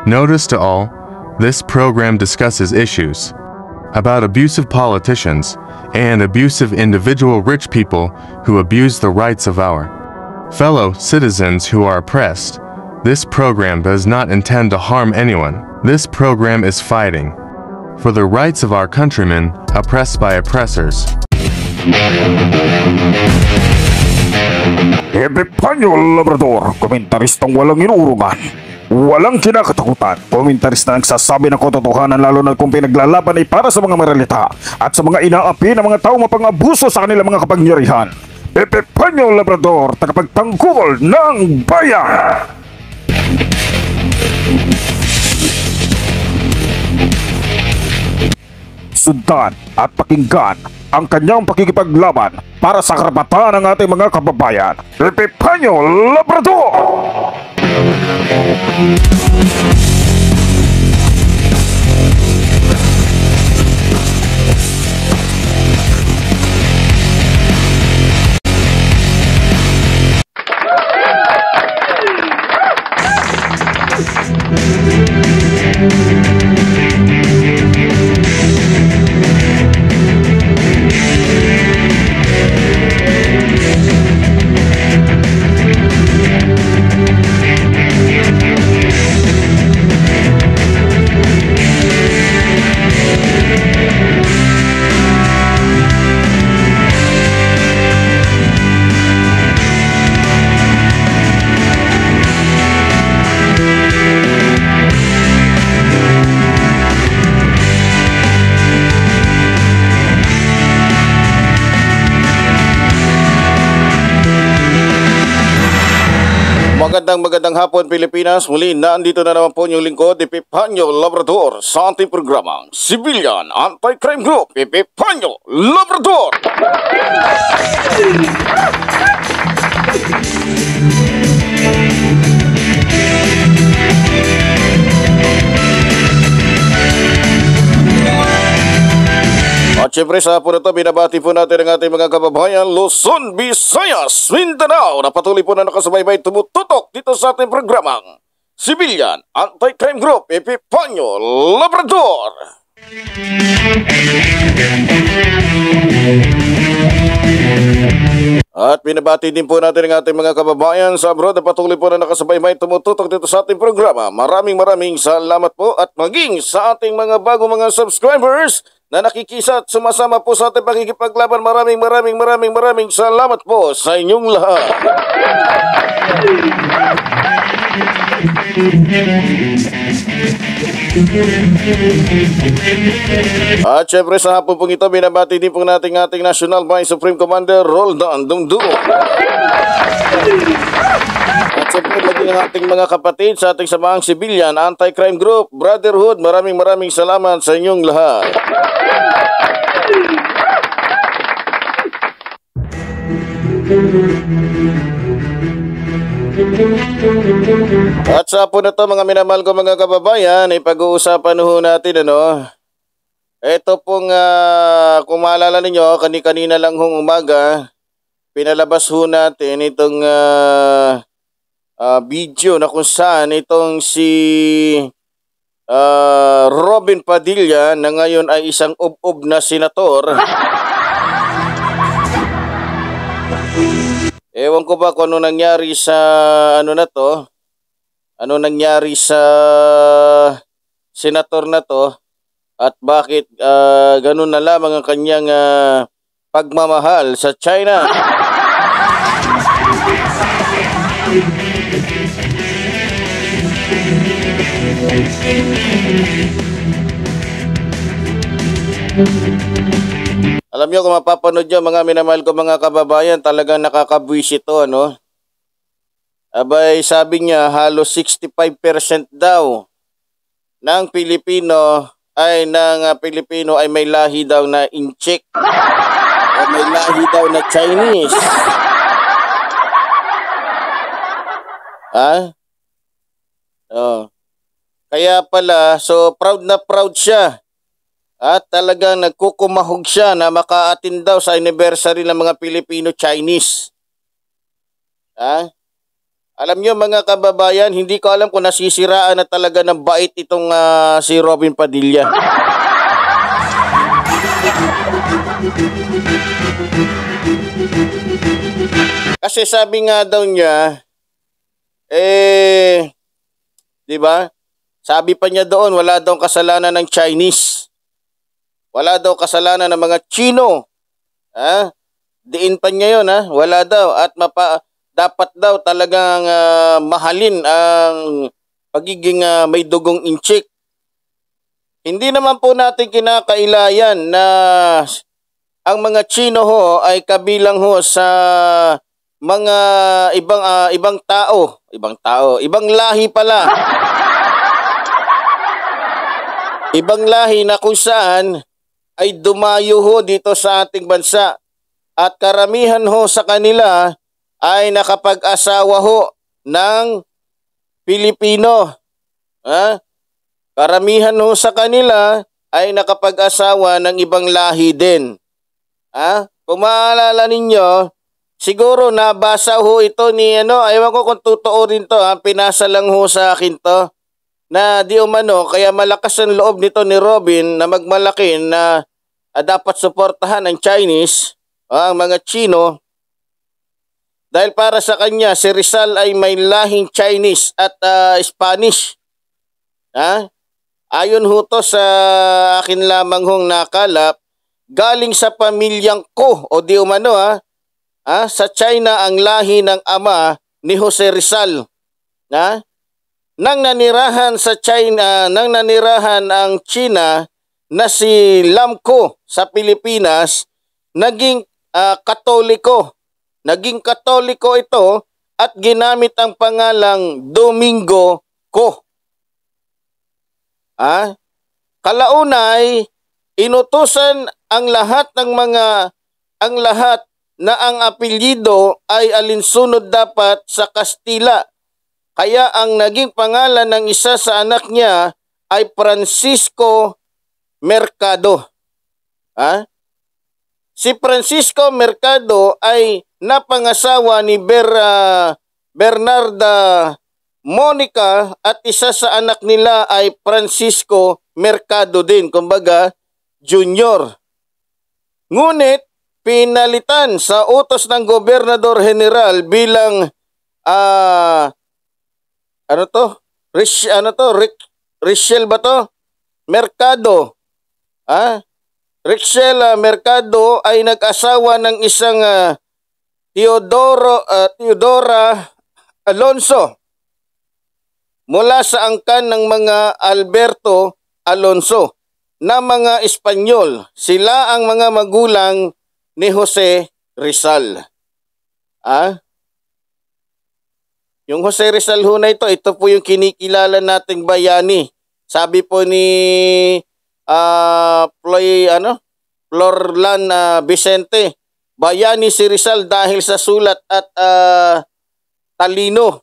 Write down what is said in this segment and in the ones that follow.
Notice to all, this program discusses issues about abusive politicians and abusive individual rich people who abuse the rights of our fellow citizens who are oppressed. This program does not intend to harm anyone. This program is fighting for the rights of our countrymen oppressed by oppressors. Epifanio Labrador, komentaristang walang inuurungan, walang kinakatakutan, komentarista na nagsasabi ng katotohanan lalo na kung pinaglalaban ay para sa mga maralita at sa mga inaapi ng mga tao mapang-abuso sa kanilang mga kapangyarihan. Epifanio Labrador, tagapagtanggol ng bayan! Sundan at pakinggan ang kanyang pakikipaglaban para sa karapatan ng ating mga kababayan. Epifanio Labrador! Magandang hapon Pilipinas. Muli nandito na naman po yung lingkod Epifanio Labrador sa ating programang Civilian Anti-Crime Group. Epifanio Labrador! At syempre sa hapon na ito, binabati po natin ang ating mga kababayan Luzon, Visayas, Mindanao na patuloy po na nakasubaybay tumututok dito sa ating programang Civilian Anti-Crime Group, Epifanio Labrador. At binabati din po natin ang ating mga kababayan sa abroad na patuloy po na nakasubaybay tumututok dito sa ating programa. Maraming salamat po at maging sa ating mga bago mga subscribers na nakikisa at sumasama po sa ating pakikipaglaban. Maraming salamat po sa inyong lahat. At syempre sa hapon pong ito, binabati din po natin ating National Vice Supreme Commander Roldan Dumdum. At syempre maging ang ating mga kapatid sa ating samahang Civilian Anti-Crime Group, Brotherhood, maraming salamat sa inyong lahat. At sa hapon na to mga minamahal ko mga kababayan, ay pag-uusapan ho natin ito pong kung maalala ninyo, kanina lang hong umaga, pinalabas ho natin itong video na kung saan itong si Robin Padilla na ngayon ay isang ub-ub na senator. Ewan ko ba kung ano nangyari sa ano nangyari sa senator na to at bakit ganun na lamang ang kanyang pagmamahal sa China. Alam nyo kung mapapanood nyo mga minamahal ko mga kababayan, talagang nakakabwish ito Abay sabi niya halos 65% daw ng Pilipino ay may lahi daw na incheck o may lahi daw na Chinese. Kaya pala, so proud na proud siya. At talagang nagkukumahog siya na maka-attend daw sa anniversary ng mga Filipino-Chinese. Alam nyo mga kababayan, hindi ko alam kung nasisiraan na talaga ng bait itong si Robin Padilla. Kasi sabi nga daw niya, di ba? Sabi pa niya doon, wala daw kasalanan ng Chinese. Wala daw kasalanan ng mga Chino. Ha? Diin pa niya yun, ha? Wala daw. At dapat daw talagang mahalin ang pagiging may dugong inchik. Hindi naman po natin kinakailayan na ang mga Chino ho ay kabilang ho sa mga ibang ibang lahi pala. Ibang lahi na kung saan ay dumayo ho dito sa ating bansa. At karamihan ho sa kanila ay nakapag-asawa ho ng Pilipino. Ha? Karamihan ho sa kanila ay nakapag-asawa ng ibang lahi din. Ha? Kung maalala ninyo, siguro nabasa ho ito ni ayaw ko kung totoo rin to, ha? Pinasa lang ho sa akin to. Na di umano, kaya malakas ang loob nito ni Robin na magmalaki na dapat suportahan ng Chinese, ang mga Chino. Dahil para sa kanya, si Rizal ay may lahing Chinese at Spanish. Ha? Ayon ho to sa akin lamang hong nakalap, galing sa pamilyang Ko o di umano sa China ang lahi ng ama ni Jose Rizal. Ha? Nang nanirahan sa China, nang nanirahan ang China na si Lam Ko sa Pilipinas, naging Katoliko. Naging Katoliko ito at ginamit ang pangalang Domingo Ko. Kalaunay, inutusan ang lahat na ang apelyido ay alinsunod dapat sa Kastila. Kaya ang naging pangalan ng isa sa anak niya ay Francisco Mercado. Si Francisco Mercado ay napangasawa ni Bernarda Monica at isa sa anak nila ay Francisco Mercado din, kumbaga Junior. Ngunit pinalitan sa utos ng Gobernador General bilang Richel ba to? Mercado. Richel Mercado ay nag-asawa ng isang Teodora Alonso mula sa angkan ng mga Alberto Alonso na mga Espanyol. Sila ang mga magulang ni Jose Rizal. Yung Jose Rizal ho na ito po yung kinikilala nating bayani. Sabi po ni Florlan Vicente, bayani si Rizal dahil sa sulat at talino.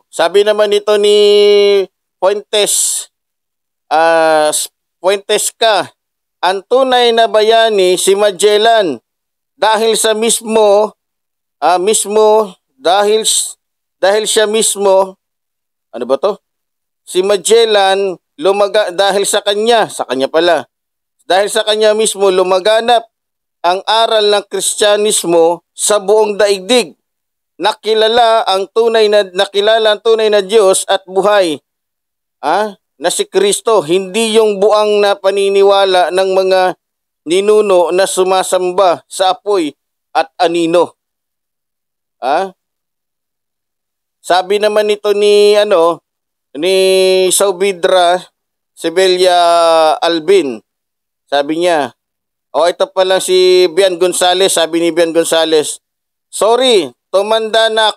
Sabi naman ito ni Fuentes ka, ang tunay na bayani si Magellan dahil sa dahil siya mismo si Magellan dahil sa kanya mismo lumaganap ang aral ng Kristyanismo sa buong daigdig. Nakilala ang tunay na Diyos at buhay na si Kristo, hindi yung buang na paniniwala ng mga ninuno na sumasamba sa apoy at anino. Sabi naman nito ni Saubidra Sibelia Albin. Sabi niya, ito pala si Bian Gonzales. Sabi ni Bian Gonzales, sorry, tumanda na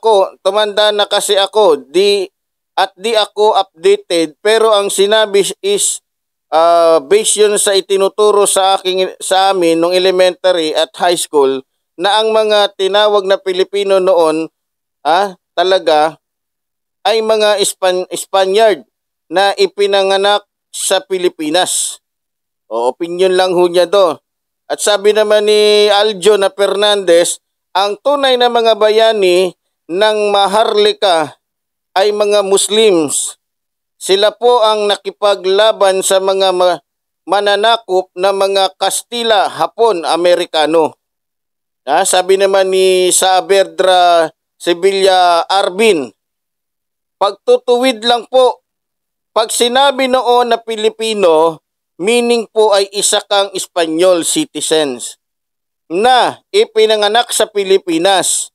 kasi ako, di ako updated, pero ang sinabi is based yun sa itinuturo sa amin nung elementary at high school na ang mga tinawag na Pilipino noon talaga ay mga Spaniard na ipinanganak sa Pilipinas. Opinion lang ho niya do. At sabi naman ni Aljo na Fernandez, ang tunay na mga bayani ng Maharlika ay mga Muslims. Sila po ang nakipaglaban sa mga mananakop na mga Kastila, Hapon, Amerikano. Sabi naman ni Saavedra Sevilla Arbin, pagtutuwid lang po, pag sinabi noon na Pilipino, meaning po ay isa kang Espanyol citizens na ipinanganak sa Pilipinas.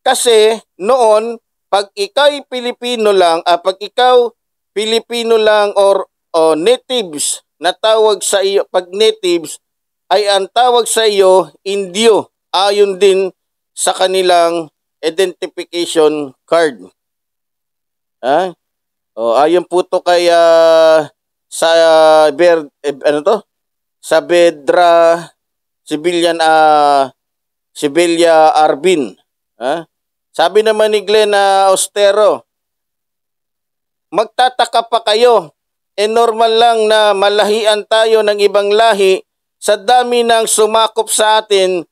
Kasi noon, pag ikaw'y Pilipino lang, pag ikaw Pilipino lang or natives na tawag sa iyo, pag natives ay ang tawag sa iyo Indio, ayon din sa kanilang identification card. Ayon po to kay Saavedra Sevilla Arbin. Sabi naman ni Glenn Austero, magtataka pa kayo, normal lang na malahian tayo ng ibang lahi sa dami ng sumakop sa atin.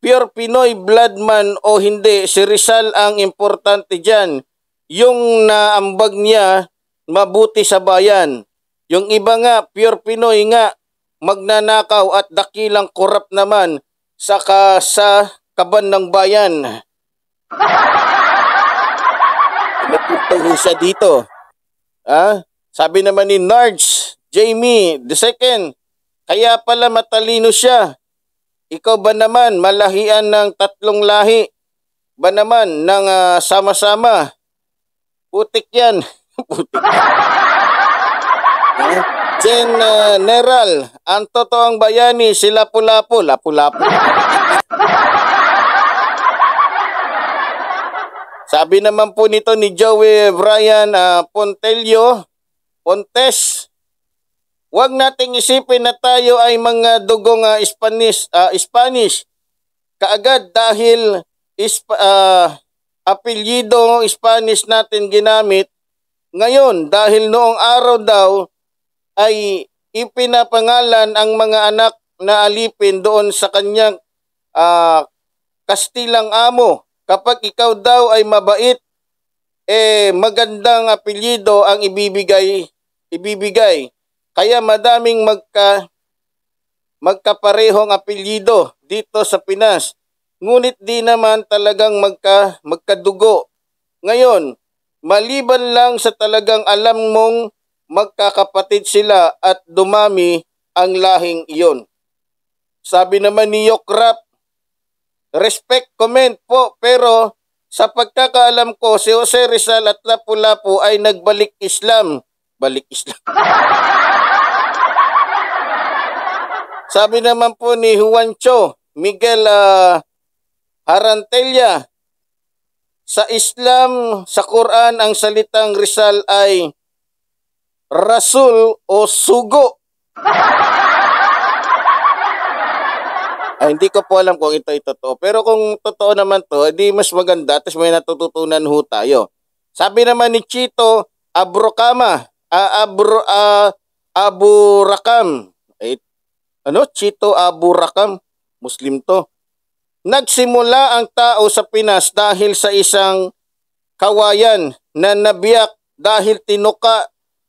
Pure Pinoy blood man o hindi, si Rizal ang importante dyan. Yung naambag niya, mabuti sa bayan. Yung iba nga, pure Pinoy nga, magnanakaw at dakilang korap naman sa kaban ng bayan. Napunto siya dito. Sabi naman ni Nards Jamie II, kaya pala matalino siya. Ikaw ba naman malahian ng tatlong lahi? Ba naman ng sama-sama? Putik yan. Putik. General, ang totoong bayani, sila Lapu-Lapu. Lapu-Lapu. Sabi naman po nito ni Joey Brian Pontes, huwag nating isipin na tayo ay mga dugong Spanish kaagad dahil apelyido Spanish natin ginamit. Ngayon, dahil noong araw daw ay ipinapangalan ang mga anak na alipin doon sa kanyang Kastilang amo. Kapag ikaw daw ay mabait, magandang apelyido ang ibibigay. Kaya madaming magkaparehong apelyido dito sa Pinas. Ngunit di naman talagang magkadugo. Ngayon, maliban lang sa talagang alam mong magkakapatid sila at dumami ang lahing iyon. Sabi naman ni Yokrap, respect comment po, pero sa pagkakaalam ko, si Jose Rizal at Lapu-Lapu ay nagbalik Islam. Balik Islam. Sabi naman po ni Juancho Miguel Harantella, sa Islam, sa Quran, ang salitang Rizal ay Rasul o Sugo. Hindi ko po alam kung ito totoo. Pero kung totoo naman to, di mas maganda at may natututunan ho tayo. Sabi naman ni Chito Abrokama, Abu Rakam. Chito Abu Rakam, Muslim to. Nagsimula ang tao sa Pinas dahil sa isang kawayan na nabiyak dahil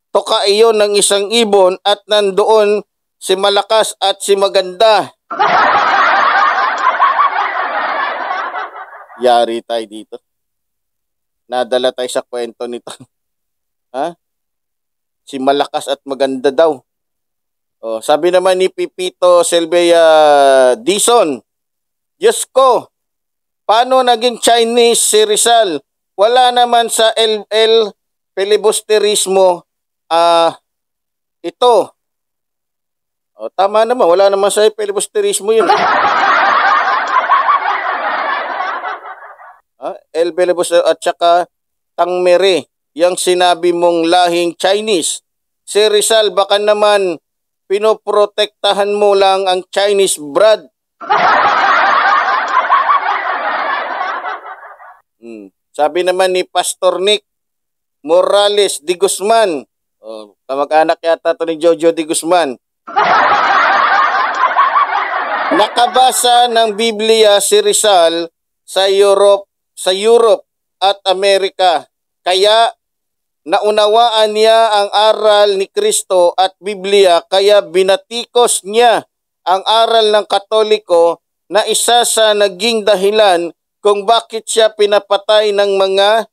toka iyon ng isang ibon at nandoon si Malakas at si Maganda. Yari tayo dito. Nadala tayo sa kwento nito. Si Malakas at Maganda daw. Sabi naman ni Pipito Silvia Dison, Diyos ko, paano naging Chinese si Rizal? Wala naman sa LL filibusterismo ito. Tama naman, wala naman sa filibusterismo yun. El Filibuster at saka Tangmere, yung sinabi mong lahing Chinese. Si Rizal, baka naman pinoprotektahan mo lang ang Chinese blood. Sabi naman ni Pastor Nick Morales de Guzman, kamag-anak yata to ni Jojo de Guzman, nakabasa ng Biblia si Rizal sa Europe at Amerika. Kaya naunawaan niya ang aral ni Kristo at Biblia, kaya binatikos niya ang aral ng Katoliko na isa sa naging dahilan kung bakit siya pinapatay ng mga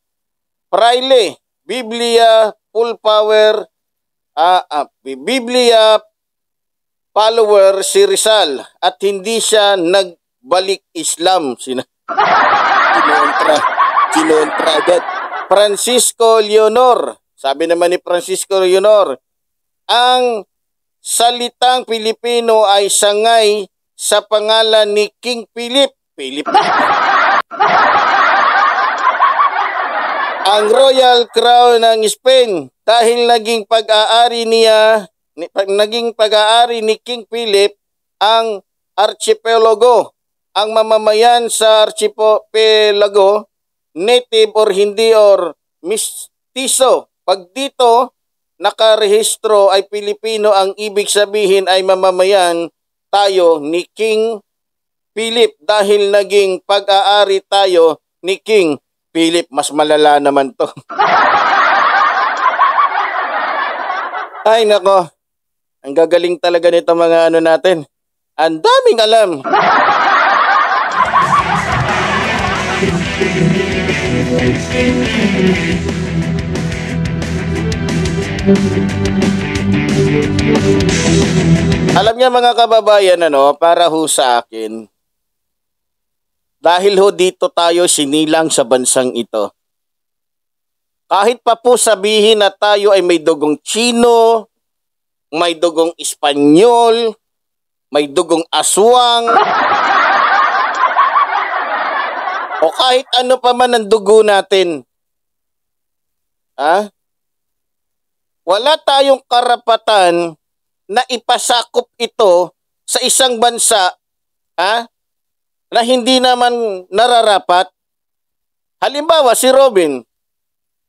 praile. Biblia full power, Biblia follower si Rizal at hindi siya nagbalik Islam. Kinontra agad. Francisco Leonor, sabi naman ni Francisco Leonor, ang salitang Pilipino ay sangay sa pangalan ni King Philip. Ang Royal Crown ng Spain dahil naging pag-aari ni King Philip ang archipelago. Ang mamamayan sa archipelago, native or hindi or mestizo. Pag dito nakarehistro ay Pilipino, ang ibig sabihin ay mamamayan tayo ni King Philip dahil naging pag-aari tayo ni King Philip. Mas malala naman to. Ay nako, ang gagaling talaga nito mga natin. Ang daming alam. Alam niya mga kababayan, para ho sa akin, dahil ho dito tayo sinilang sa bansang ito, kahit pa po sabihin na tayo ay may dugong Tsino, may dugong Espanyol, may dugong aswang, o kahit ano pa man ang dugo natin, wala tayong karapatan na ipasakop ito sa isang bansa na hindi naman nararapat. Halimbawa si Robin,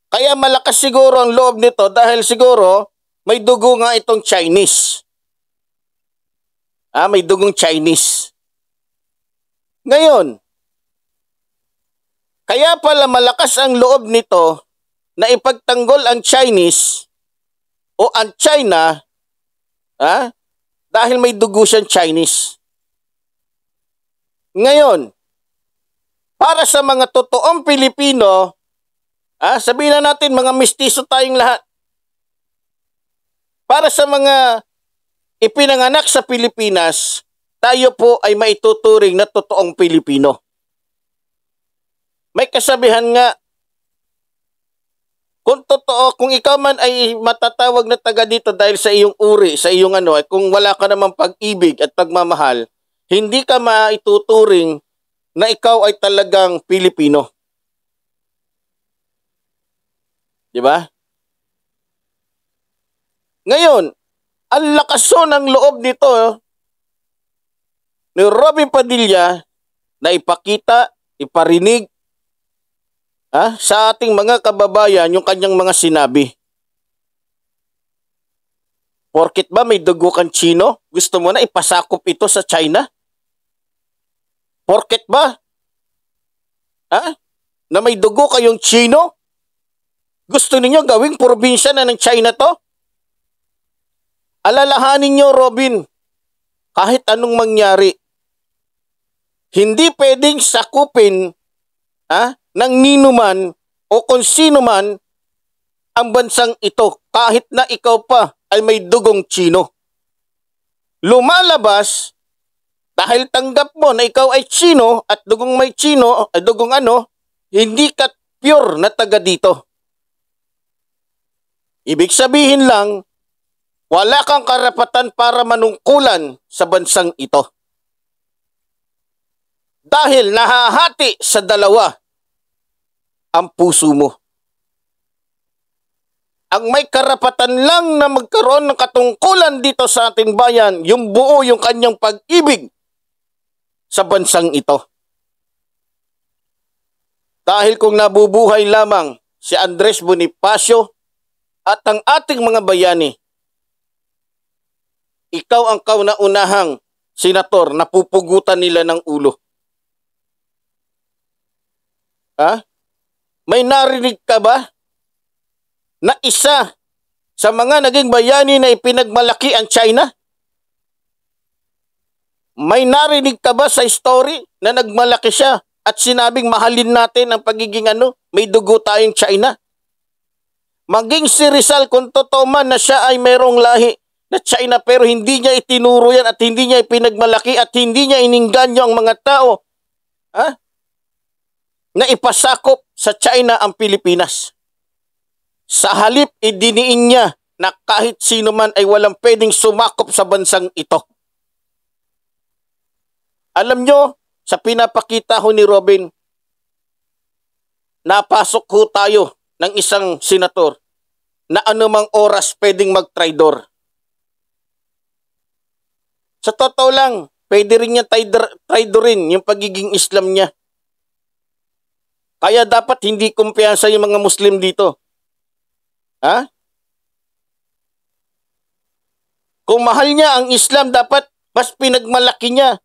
kaya malakas siguro ang loob nito dahil siguro may dugo nga itong Chinese. May dugong Chinese. Ngayon, kaya pala malakas ang loob nito na ipagtanggol ang Chinese o ang China dahil may dugo siyang Chinese. Ngayon, para sa mga totoong Pilipino, sabihin na natin mga mestizo tayong lahat. Para sa mga ipinanganak sa Pilipinas, tayo po ay maituturing na totoong Pilipino. May kasabihan nga, kung totoo, kung ikaw man ay matatawag na taga dito dahil sa iyong uri, sa iyong kung wala ka namang pag-ibig at pagmamahal, hindi ka maituturing na ikaw ay talagang Pilipino. Di ba? Ngayon, ang lakaso ng loob nito ni Robin Padilla na ipakita, iparinig sa ating mga kababayan yung kanyang mga sinabi. Porket ba may dugo kang Chino? Gusto mo na ipasakop ito sa China? Porket ba? Na may dugo kayong Chino? Gusto ninyo gawing probinsya na ng China to? Alalahanin nyo, Robin, kahit anong mangyari, hindi pwedeng sakupin ng ninuman o kung sino man ang bansang ito kahit na ikaw pa ay may dugong Chino. Lumalabas dahil tanggap mo na ikaw ay Chino at dugong may Chino, dugong hindi ka pure na taga dito. Ibig sabihin lang, wala kang karapatan para manungkulan sa bansang ito. Dahil nahahati sa dalawa ang puso mo. Ang may karapatan lang na magkaroon ng katungkulan dito sa ating bayan, yung buo yung kanyang pag-ibig sa bansang ito. Dahil kung nabubuhay lamang si Andres Bonifacio at ang ating mga bayani, ikaw ang kauna-unahang senator na pupugutan nila ng ulo. Ha? May narinig ka ba na isa sa mga naging bayani na ipinagmalaki ang China? May narinig ka ba sa story na nagmalaki siya at sinabing mahalin natin ang pagiging may dugo tayong China? Maging si Rizal kung totoo man na siya ay mayroong lahi na China pero hindi niya itinuro yan at hindi niya ipinagmalaki at hindi niya iningganyo ang mga tao na ipasakop sa China ang Pilipinas. Sa halip, idiniin niya na kahit sino man ay walang pwedeng sumakop sa bansang ito. Alam nyo, sa pinapakita ho ni Robin, napasok ho tayo ng isang senator na anumang oras pwedeng mag-traidor. Sa totoo lang, pwede rin niya traidorin yung pagiging Islam niya. Kaya dapat hindi kumpiyansa yung mga Muslim dito. Ha? Kung mahal niya ang Islam, dapat mas pinagmalaki niya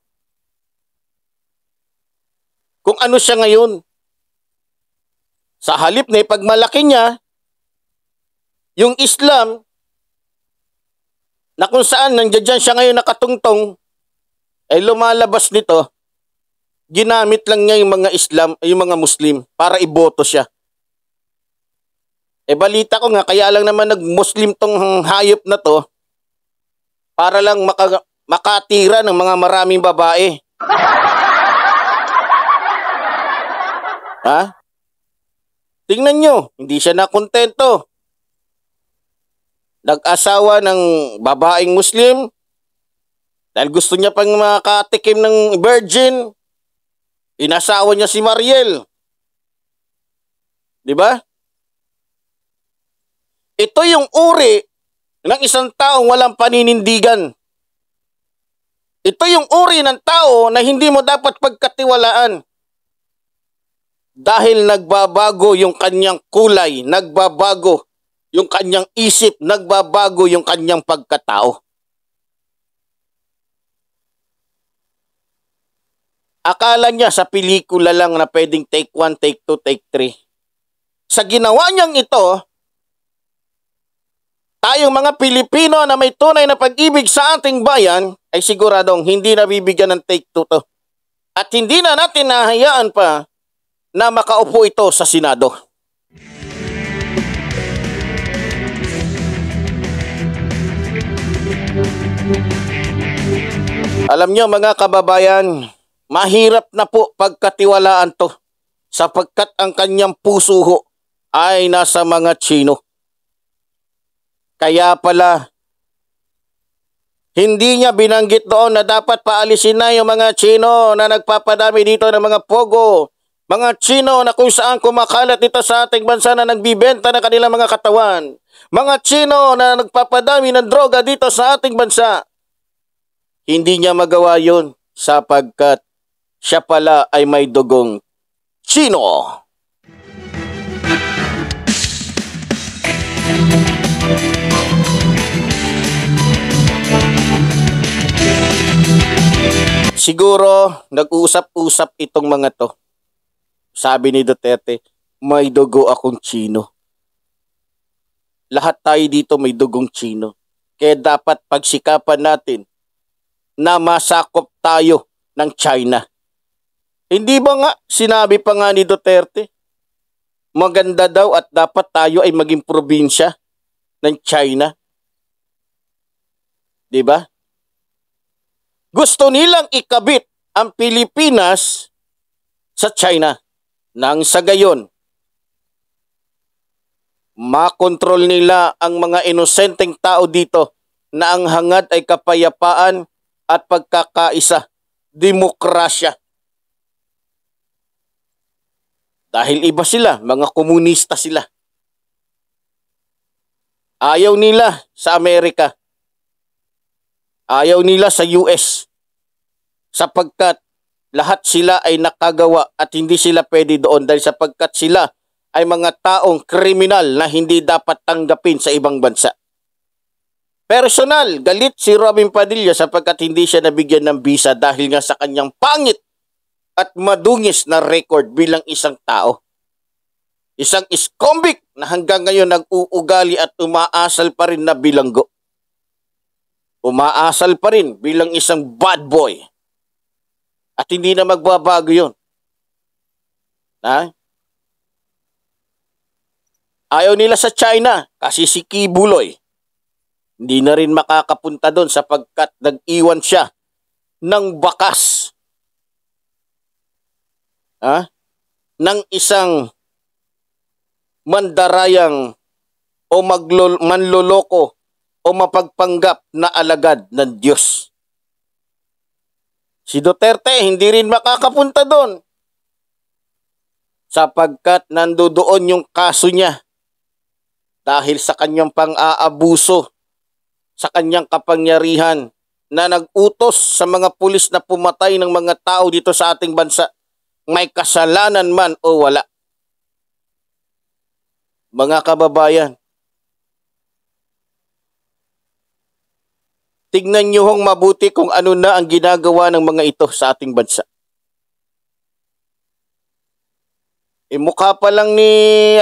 kung ano siya ngayon. Sa halip na ipagmalaki niya yung Islam na kung saan nandiyan siya ngayon nakatungtong, ay lumalabas nito, ginamit lang niya yung mga Islam, yung mga Muslim para iboto siya. Balita ko nga, kaya lang naman nag-Muslim tong hayop na to para lang makatira ng mga maraming babae. Ha? Tingnan nyo, hindi siya nakontento. Nag-asawa ng babaeng Muslim dahil gusto niya pang makatikim ng virgin. Inasawa niya si Mariel. Di ba? Ito yung uri ng isang taong walang paninindigan. Ito yung uri ng tao na hindi mo dapat pagkatiwalaan. Dahil nagbabago yung kanyang kulay, nagbabago yung kanyang isip, nagbabago yung kanyang pagkatao. Akala niya sa pelikula lang na pwedeng take 1, take 2, take 3. Sa ginawa niyang ito, tayong mga Pilipino na may tunay na pag-ibig sa ating bayan ay siguradong hindi nabibigyan ng take 2 to. At hindi na natin nahayaan pa na makaupo ito sa Senado. Alam nyo mga kababayan, mahirap na po pagkatiwalaan to sapagkat ang kanyang puso ho ay nasa mga Tsino. Kaya pala, hindi niya binanggit doon na dapat paalisin na yung mga Tsino na nagpapadami dito ng mga pogo. Mga Tsino na kung saan kumakalat dito sa ating bansa na nagbibenta ng kanilang mga katawan. Mga Tsino na nagpapadami ng droga dito sa ating bansa. Hindi niya magawa yun sapagkat siya pala ay may dugong Tsino. Siguro nag-usap-usap itong mga to. Sabi ni Duterte, may dugo akong Tsino. Lahat tayo dito may dugong Tsino. Kaya dapat pagsikapan natin na masakop tayo ng China. Hindi ba nga, sinabi pa nga ni Duterte, maganda daw at dapat tayo ay maging probinsya ng China. Di ba? Gusto nilang ikabit ang Pilipinas sa China. Nang sa gayon, makontrol nila ang mga inosenteng tao dito na ang hangad ay kapayapaan at pagkakaisa, demokrasya. Dahil iba sila, mga komunista sila. Ayaw nila sa Amerika. Ayaw nila sa US. Sapagkat lahat sila ay nakagawa at hindi sila pwede doon dahil sapagkat sila ay mga taong kriminal na hindi dapat tanggapin sa ibang bansa. Personal, galit si Robin Padilla sapagkat hindi siya nabigyan ng visa dahil nga sa kanyang pangit at madungis na record bilang isang tao. Isang iskonvict na hanggang ngayon nag-uugali at umaasal pa rin na bilanggo. Umaasal pa rin bilang isang bad boy. At hindi na magbabago yun. Ha? Ayaw nila sa China kasi si Kibuloy hindi na rin makakapunta doon sapagkat nag-iwan siya ng bakas. Ha? Ng isang mandarayang o manloloko o mapagpanggap na alagad ng Diyos. Si Duterte hindi rin makakapunta doon sapagkat nandoon yung kaso niya dahil sa kanyang pang-aabuso sa kanyang kapangyarihan na nag-utos sa mga pulis na pumatay ng mga tao dito sa ating bansa, may kasalanan man o wala. Mga kababayan, tignan nyo hong mabuti kung ano na ang ginagawa ng mga ito sa ating bansa. Mukha pa lang ni,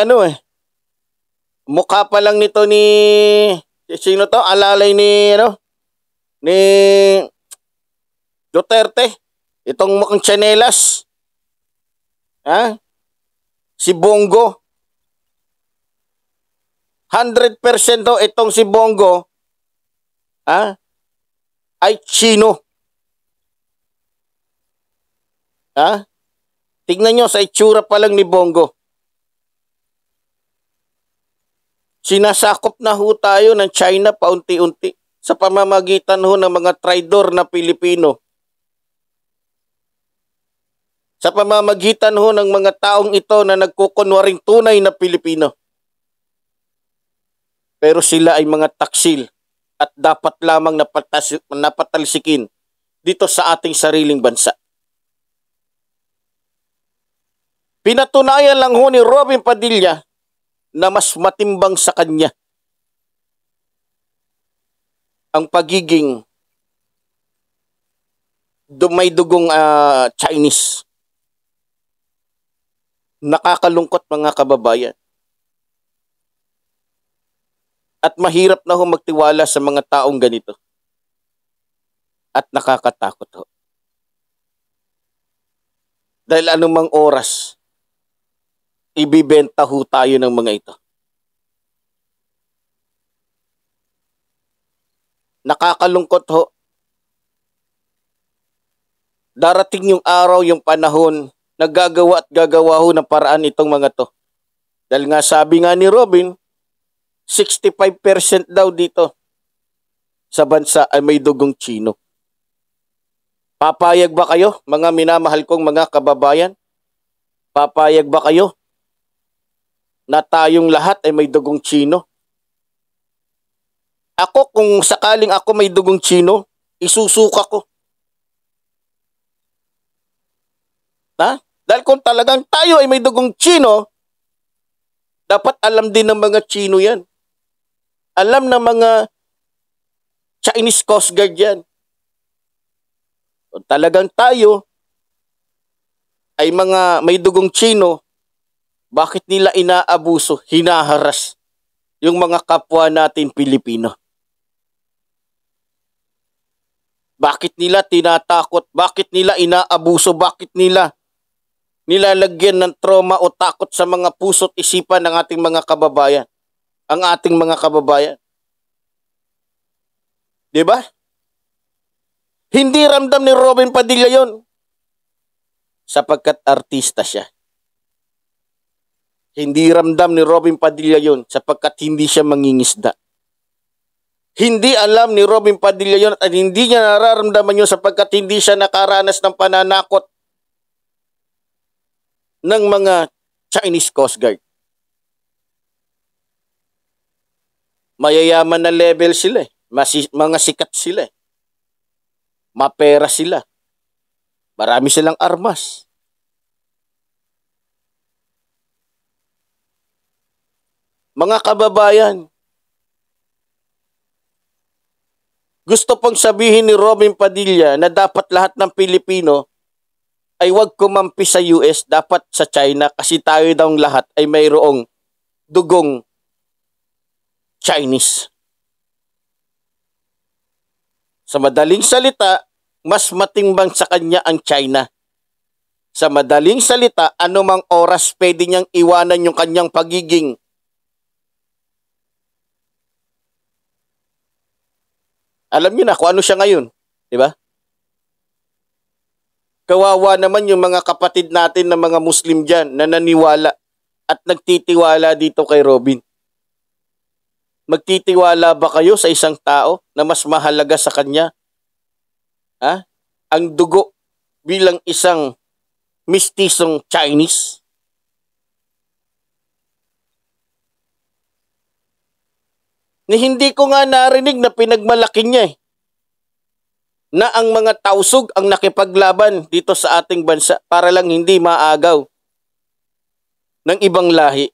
mukha pa lang nito ni, sino to? Alalay ni, ni Duterte. Itong mukhang tsinelas. Ha? Si Bongo. 100% daw itong si Bongo, ay Chino. Tignan nyo sa itsura pa lang ni Bongo. Sinasakop na ho tayo ng China paunti-unti sa pamamagitan ho ng mga traidor na Pilipino. Sa pamamagitan ho ng mga taong ito na nagkukunwaring tunay na Pilipino. Pero sila ay mga taksil at dapat lamang napatalsikin dito sa ating sariling bansa. Pinatunayan lang ho ni Robin Padilla na mas matimbang sa kanya ang pagiging may dugong Chinese. Nakakalungkot mga kababayan. At mahirap na ho magtiwala sa mga taong ganito. At nakakatakot ho. Dahil anumang oras, ibibenta ho tayo ng mga ito. Nakakalungkot ho. Darating yung araw, yung panahon, na gagawa at gagawa ho ng paraan itong mga to. Dahil nga sabi nga ni Robin, 65% daw dito sa bansa ay may dugong Chino. Papayag ba kayo, mga minamahal kong mga kababayan? Papayag ba kayo na tayong lahat ay may dugong Chino? Ako, kung sakaling ako may dugong Chino, isusuka ko. Dahil kung talagang tayo ay may dugong Chino, dapat alam din ng mga Chino yan. Alam ng mga Chinese Coast Guard yan. Kung talagang tayo ay mga may dugong Chino, bakit nila inaabuso, hinaharas yung mga kapwa natin Pilipino? Bakit nila tinatakot? Bakit nila inaabuso? Bakit nila nilalagyan ng trauma o takot sa mga puso't isipan ng ating mga kababayan? Ang ating mga kababayan. Diba? Hindi ramdam ni Robin Padilla yon sapagkat artista siya. Hindi ramdam ni Robin Padilla yon sapagkat hindi siya mangingisda. Hindi alam ni Robin Padilla yon at hindi niya nararamdaman yun sapagkat hindi siya nakaranas ng pananakot ng mga Chinese Coast Guard. Mayayaman na level sila eh. Mga sikat sila eh. Mapera sila. Marami silang armas. Mga kababayan, gusto pong sabihin ni Robin Padilla na dapat lahat ng Pilipino ay wag kumampi sa US, dapat sa China kasi tayo daw lahat ay mayroong dugong Chinese. Sa madaling salita, mas matimbang sa kanya ang China. Sa madaling salita, anumang oras pwede niyang iwanan yung kanyang pagiging alam niyo na kung ano siya ngayon, di ba? Kawawa naman yung mga kapatid natin na mga Muslim dyan na naniwala at nagtitiwala dito kay Robin. Magtitiwala ba kayo sa isang tao na mas mahalaga sa kanya? Ha? Ang dugo bilang isang mistisong Chinese? Ni hindi ko nga narinig na pinagmalaki niya na ang mga tausog ang nakipaglaban dito sa ating bansa para lang hindi maagaw ng ibang lahi.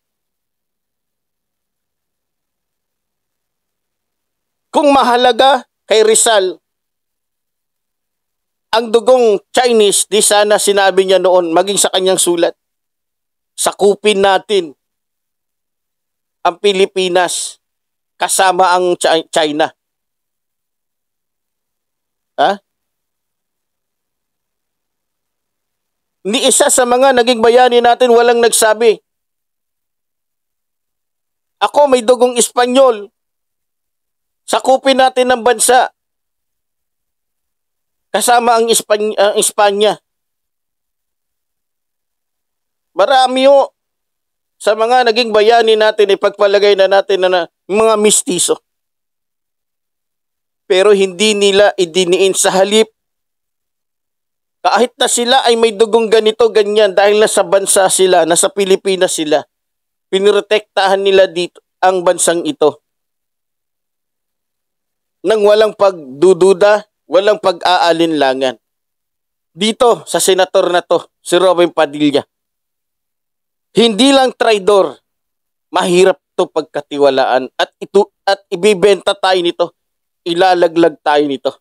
Kung mahalaga kay Rizal ang dugong Chinese, di sana sinabi niya noon maging sa kanyang sulat. Sakupin natin ang Pilipinas kasama ang China. Ha? Ni isa sa mga naging bayani natin walang nagsabi. Ako may dugong Espanyol. Sakupin natin ang bansa. Kasama ang Espanya. Marami ho sa mga naging bayani natin, ipagpalagay na natin na mga mistiso. Pero hindi nila idiniin sa halip. Kahit na sila ay may dugong ganito, ganyan, dahil nasa bansa sila, nasa Pilipinas sila, pinirotektahan nila dito ang bansang ito. Nang walang pagdududa, walang pag-aalinlangan. Dito, sa senator na to, si Robin Padilla, hindi lang traidor, mahirap to pagkatiwalaan at ibibenta tayo nito, ilalaglag tayo nito.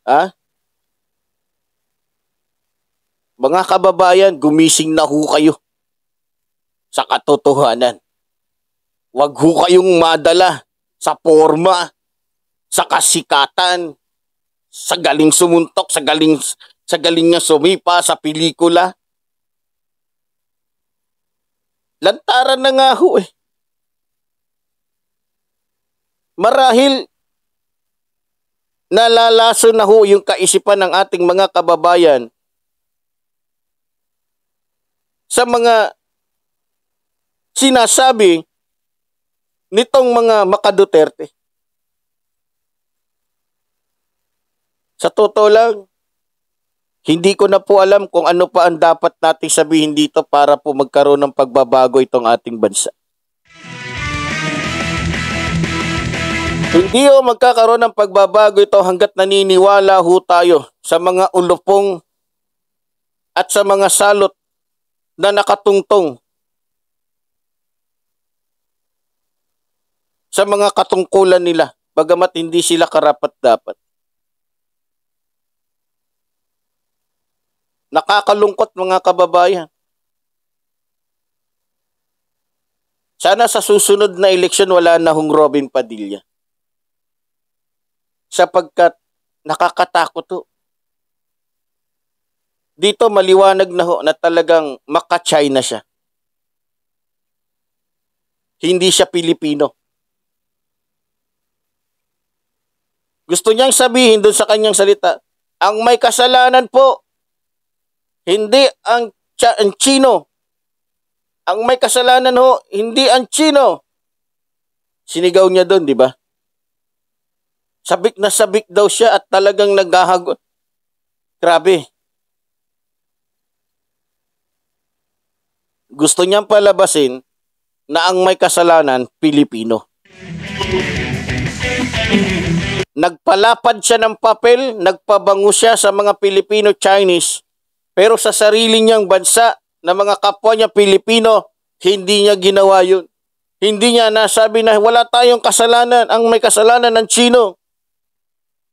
Ha? Mga kababayan, gumising na ho kayo sa katotohanan. Huwag ho kayong madala sa forma, sa kasikatan, sa galing sumuntok, sa galing nga sumipa sa pelikula. Lantaran na nga ho eh. Marahil nalalaso na ho yung kaisipan ng ating mga kababayan sa mga sinasabi nitong mga makaduterte. Sa totoo lang, hindi ko na po alam kung ano pa ang dapat nating sabihin dito para po magkaroon ng pagbabago itong ating bansa. Hindi ho magkakaroon ng pagbabago ito hanggat naniniwala ho tayo sa mga ulupong at sa mga salot na nakatungtong sa mga katungkulan nila, bagamat hindi sila karapat-dapat. Nakakalungkot mga kababayan. Sana sa susunod na eleksyon wala na hong Robin Padilla. Sapagkat nakakatakot ho. Dito maliwanag na ho na talagang maka-China siya. Hindi siya Pilipino. Gusto niyang sabihin doon sa kanyang salita, ang may kasalanan po, hindi ang Chino. Ang may kasalanan ho, hindi ang Chino. Sinigaw niya doon, di ba? Sabik na sabik daw siya at talagang naghahagot. Grabe. Gusto niyang palabasin na ang may kasalanan, Pilipino. Nagpalapad siya ng papel, nagpabango siya sa mga Filipino-Chinese, pero sa sarili niyang bansa na mga kapwa niya Pilipino, hindi niya ginawa yun. Hindi niya nasabi na wala tayong kasalanan, ang may kasalanan ng Chino.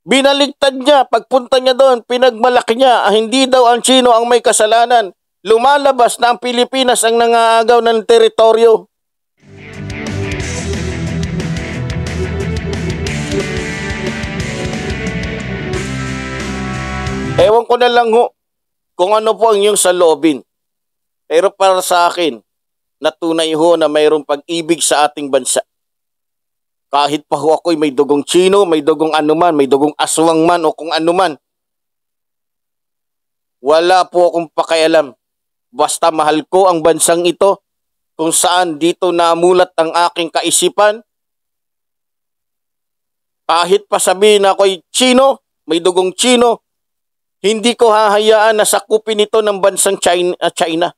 Binaligtad niya, pagpunta niya doon, pinagmalaki niya, hindi daw ang Chino ang may kasalanan. Lumalabas na ang Pilipinas ang nangaagaw ng teritoryo. Ewan ko na lang ho kung ano po ang iyong saloobin. Pero para sa akin, natunay ho na mayroong pag-ibig sa ating bansa. Kahit pa ho ako'y may dugong Chino, may dugong anuman, may dugong aswang man o kung anuman. Wala po akong pakialam. Basta mahal ko ang bansang ito kung saan dito namulat ang aking kaisipan. Kahit pa sabihin na ako'y Chino, may dugong Chino, hindi ko hahayaan na sakupin ito ng bansang China.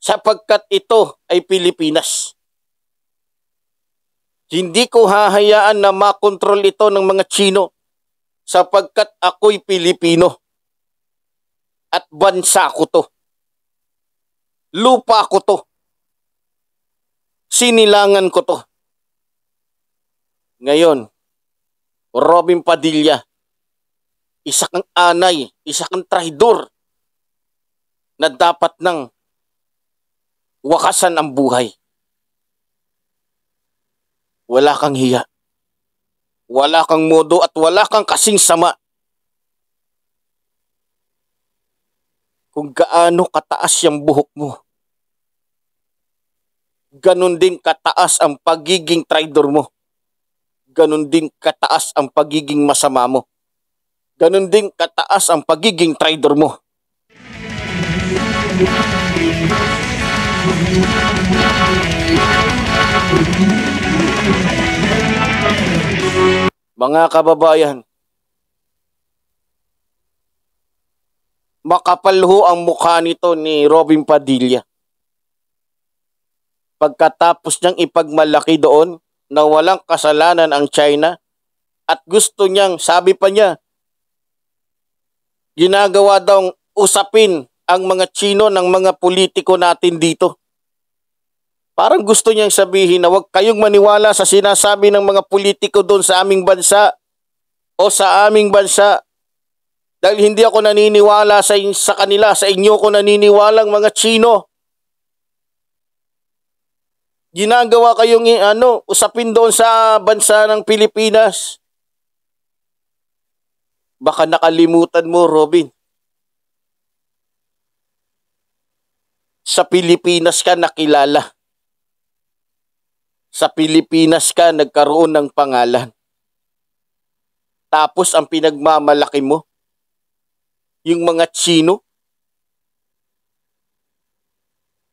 Sapagkat ito ay Pilipinas. Hindi ko hahayaan na makontrol ito ng mga Chino sapagkat ako'y Pilipino. At bansa ko to. Lupa ko to. Sinilangan ko to. Ngayon, Robin Padilla, isa kang anay, isa kang traidor na dapat nang wakasan ang buhay. Wala kang hiya. Wala kang modo at wala kang kasing sama. Kung gaano kataas yung buhok mo, ganun din kataas ang pagiging traidor mo. Ganun din kataas ang pagiging masama mo. Ganun din kataas ang pagiging traidor mo. Mga kababayan, makapal ho ang mukha nito ni Robin Padilla. Pagkatapos niyang ipagmalaki doon na walang kasalanan ang China at gusto niyang, sabi pa niya, ginagawa daw usapin ang mga Chino ng mga politiko natin dito. Parang gusto niyang sabihin na huwag kayong maniwala sa sinasabi ng mga politiko doon sa aming bansa o sa aming bansa. Dahil hindi ako naniniwala sa kanila, sa inyo ko naniniwalang mga Chino. Ginagawa kayong usapin doon sa bansa ng Pilipinas. Baka nakalimutan mo, Robin. Sa Pilipinas ka nakilala. Sa Pilipinas ka nagkaroon ng pangalan. Tapos ang pinagmamalaki mo, yung mga Chino.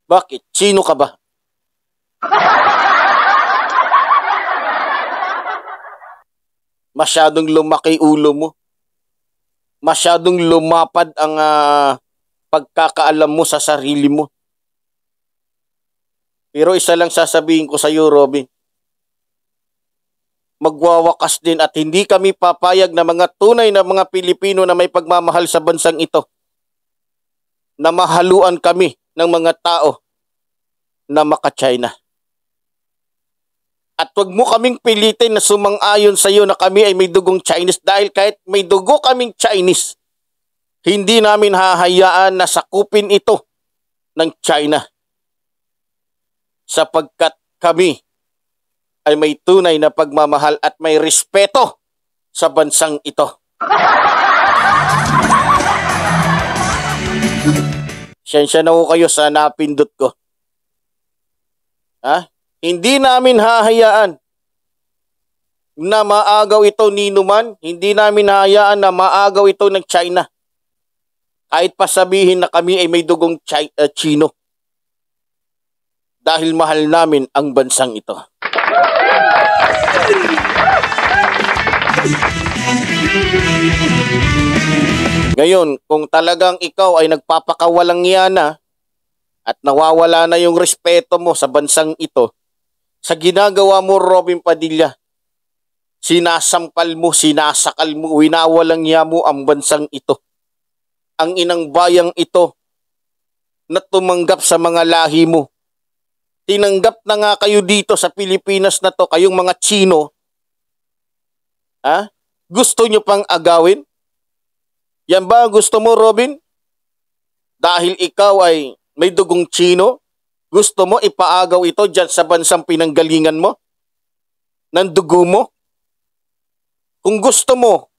Bakit? Chino ka ba? Masyadong lumaki ulo mo. Masyadong lumapad ang pagkakaalam mo sa sarili mo. Pero isa lang sasabihin ko sa iyo, Robin. Magwawakas din at hindi kami papayag na mga tunay na mga Pilipino na may pagmamahal sa bansang ito na mahaluan kami ng mga tao na maka-China. At wag mo kaming pilitin na sumang-ayon sa iyo na kami ay may dugong Chinese dahil kahit may dugo kaming Chinese, hindi namin hahayaan na sakupin ito ng China. Sapagkat kami ay may tunay na pagmamahal at may respeto sa bansang ito. Siyensya na ho kayo sa napindot ko. Hindi namin hahayaan na maagaw ito ni Numan. Hindi namin hahayaan na maagaw ito ng China. Kahit pa sabihin na kami ay may dugong Chino. Dahil mahal namin ang bansang ito. Ngayon, kung talagang ikaw ay nagpapakawalang yana at nawawala na yung respeto mo sa bansang ito, sa ginagawa mo, Robin Padilla, sinasampal mo, sinasakal mo, winawalang niya mo ang bansang ito. Ang inang bayang ito na tumanggap sa mga lahi mo. Tinanggap na nga kayo dito sa Pilipinas na to, kayong mga Chino. Gusto nyo pang agawin? Yan ba ang gusto mo, Robin? Dahil ikaw ay may dugong Tsino, gusto mo ipaagaw ito dyan sa bansang pinanggalingan mo? Ng dugo mo? Kung gusto mo,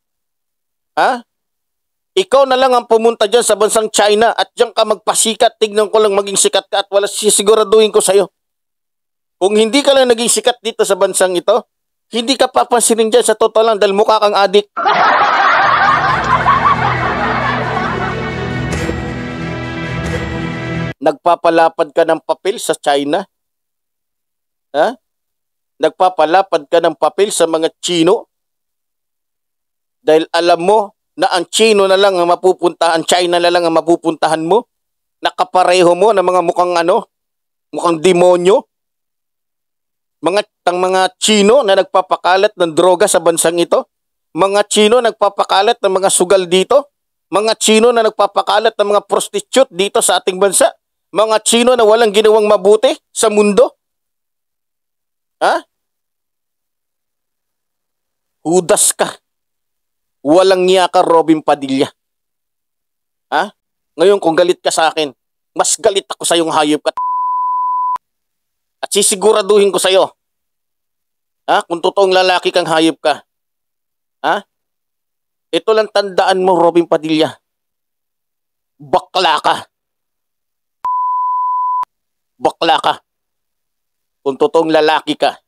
ikaw na lang ang pumunta dyan sa bansang China at dyan ka magpasikat. Tignan ko lang maging sikat ka at wala sisiguraduhin ko sa'yo. Kung hindi ka lang naging sikat dito sa bansang ito, hindi ka papansinin dyan sa totoo lang dahil mukha kang adik. Nagpapalapad ka ng papel sa China? Nagpapalapad ka ng papel sa mga Tsino? Dahil alam mo na ang China na lang ang mapupuntahan mo? Nakapareho mo na mga mukhang demonyo? Mga Chino na nagpapakalat ng droga sa bansang ito? Mga Chino nagpapakalat ng mga sugal dito? Mga Chino na nagpapakalat ng mga prostitute dito sa ating bansa? Mga Chino na walang ginawang mabuti sa mundo? Hudas ka. Walang niya ka, Robin Padilla. Ngayon kung galit ka sa akin, mas galit ako sa iyong hayop ka. At sisiguraduhin ko sa iyo, kung totoong lalaki kang hayop ka. Ito lang tandaan mo, Robin Padilla. Bakla ka. Bakla ka. Kung totoong lalaki ka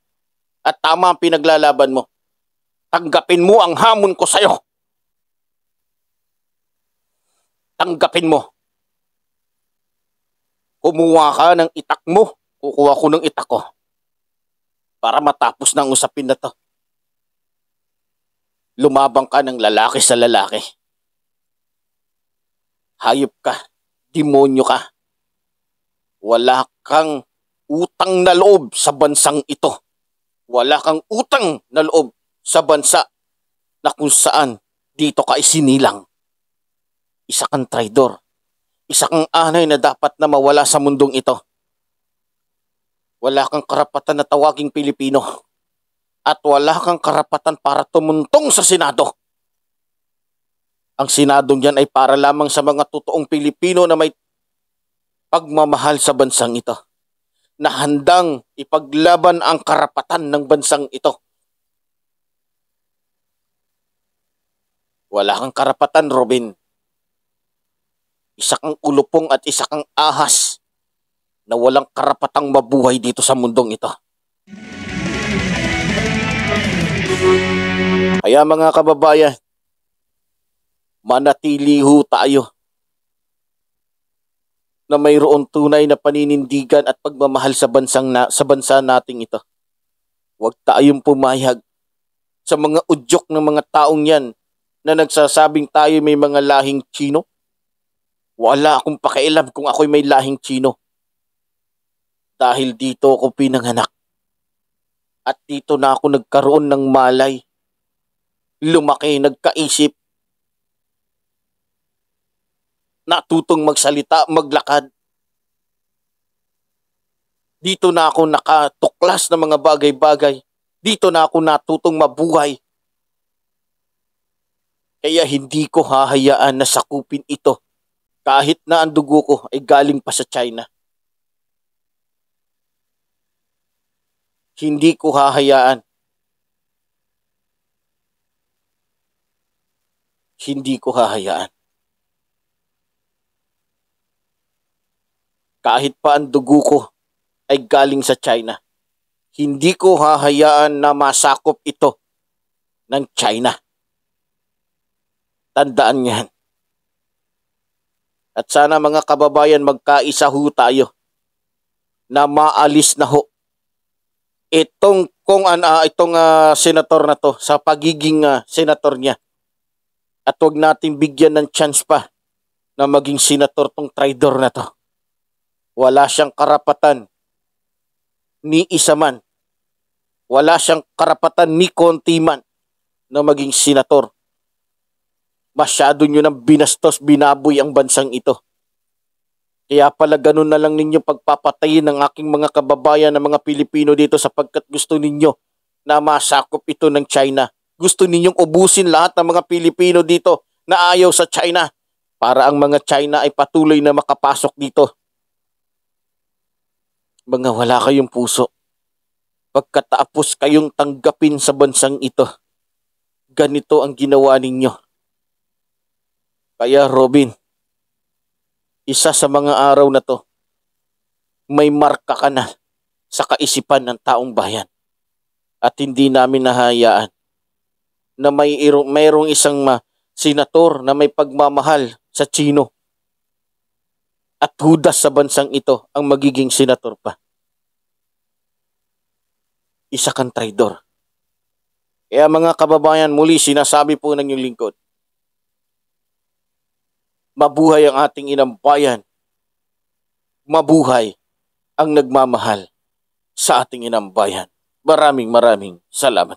at tama ang pinaglalaban mo, tanggapin mo ang hamon ko sa'yo. Tanggapin mo. Kumuha ka ng itak mo, kukuha ko ng itak ko. Para matapos ng usapin na to. Lumabang ka ng lalaki sa lalaki. Hayop ka. Demonyo ka. Wala kang utang na loob sa bansang ito. Wala kang utang na loob sa bansa na kung saan dito ka isinilang. Isa kang traidor. Isa kang anay na dapat na mawala sa mundong ito. Wala kang karapatan na tawaging Pilipino. At wala kang karapatan para tumuntong sa Senado. Ang Senadong yan ay para lamang sa mga totoong Pilipino na may pagmamahal sa bansang ito. Na handang ipaglaban ang karapatan ng bansang ito. Wala kang karapatan, Robin. Isa kang ulupong at isa kang ahas na walang karapatang mabuhay dito sa mundong ito. Kaya mga kababayan, manatili ho tayo na mayroon tunay na paninindigan at pagmamahal sa bansa nating ito. Huwag tayong pumayag sa mga udyok ng mga taong yan na nagsasabing tayo may mga lahing Tsino. Wala akong pakialam kung ako'y may lahing Tsino. Dahil dito ako pinanganak. At dito na ako nagkaroon ng malay. Lumaki, nagkaisip. Natutong magsalita, maglakad. Dito na ako nakatuklas ng mga bagay-bagay. Dito na ako natutong mabuhay. Kaya hindi ko hahayaan na sakupin ito kahit na ang dugo ko ay galing pa sa China. Hindi ko hahayaan. Hindi ko hahayaan. Kahit pa ang dugo ko ay galing sa China, hindi ko hahayaan na masakop ito ng China. Tandaan yan. At sana mga kababayan magkaisa ho tayo na maalis na ho itong senator na to sa pagiging senator niya. At huwag natin bigyan ng chance pa na maging senator tong traidor na to. Wala siyang karapatan ni isa man. Wala siyang karapatan ni konti man na maging senator. Masyado nyo nang binastos, binaboy ang bansang ito. Kaya pala ganun na lang ninyo pagpapatayin ng aking mga kababayan ng mga Pilipino dito sapagkat gusto ninyo na masakop ito ng China. Gusto ninyong ubusin lahat ng mga Pilipino dito na ayaw sa China para ang mga China ay patuloy na makapasok dito. Mga wala kayong puso. Pagkatapos kayong tanggapin sa bansang ito, ganito ang ginawa ninyo. Kaya Robin, isa sa mga araw na to, may marka ka na sa kaisipan ng taong bayan. At hindi namin nahayaan na mayroong isang senator na may pagmamahal sa Chino. At hudas sa bansang ito ang magiging senator pa. Isa kang traidor. Kaya mga kababayan, muli sinasabi po ng inyong lingkod, mabuhay ang ating inang bayan. Mabuhay ang nagmamahal sa ating inang bayan. Maraming salamat.